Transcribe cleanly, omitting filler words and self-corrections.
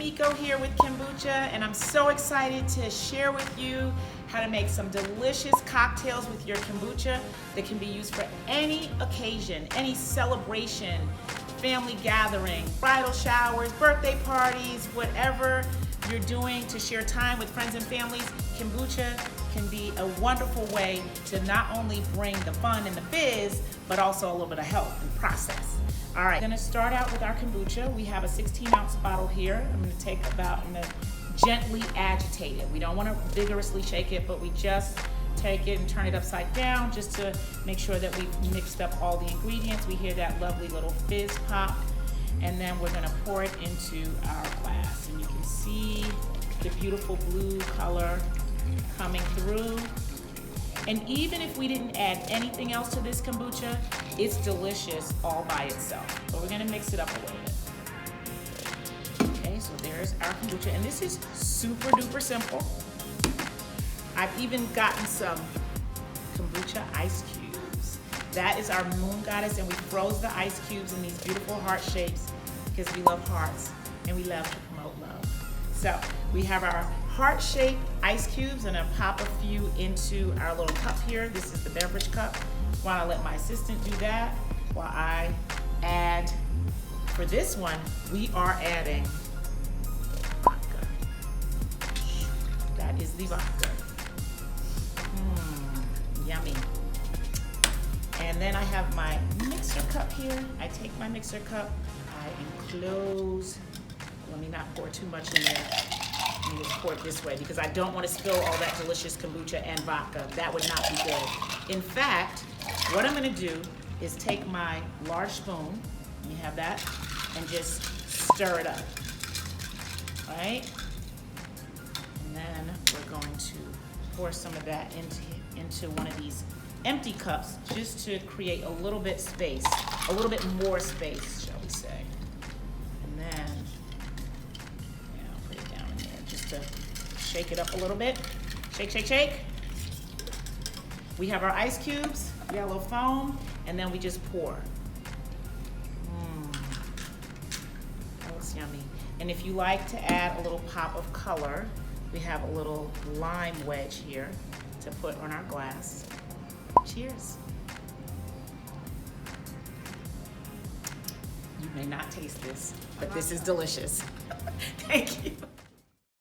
Kemiko here with Kemboocha, and I'm so excited to share with you how to make some delicious cocktails with your kombucha that can be used for any occasion, any celebration, family gathering, bridal showers, birthday parties, whatever you're doing to share time with friends and families. Kombucha can be a wonderful way to not only bring the fun and the fizz, but also a little bit of health and process. All right, I'm gonna start out with our kombucha. We have a 16-ounce bottle here. I'm gonna gently agitate it. We don't wanna vigorously shake it, but we just take it and turn it upside down just to make sure that we've mixed up all the ingredients. We hear that lovely little fizz pop, and then we're gonna pour it into our glass. And you can see the beautiful blue color coming through. And even if we didn't add anything else to this kombucha, it's delicious all by itself. But we're gonna mix it up a little bit. Okay, so there's our kombucha, and this is super duper simple. I've even gotten some kombucha ice cubes. That is our moon goddess, and we froze the ice cubes in these beautiful heart shapes because we love hearts and we love to promote love. So we have our heart-shaped ice cubes, and I'll pop a few into our little cup here. This is the beverage cup. While I let my assistant do that, while I add, for this one, we are adding vodka. That is the vodka. Yummy. And then I have my mixer cup here. I take my mixer cup, I enclose, let me not pour too much in there. Let me just pour it this way because I don't want to spill all that delicious kombucha and vodka. That would not be good. In fact, what I'm going to do is take my large spoon, you have that, and just stir it up. All right? And then we're going to pour some of that into one of these empty cups just to create a little bit space, a little bit more space, shall we say. And then to shake it up a little bit. Shake, shake, shake. We have our ice cubes, we got a little foam, and then we just pour. That looks yummy. And if you like to add a little pop of color, we have a little lime wedge here to put on our glass. Cheers. You may not taste this, but this is delicious. Thank you.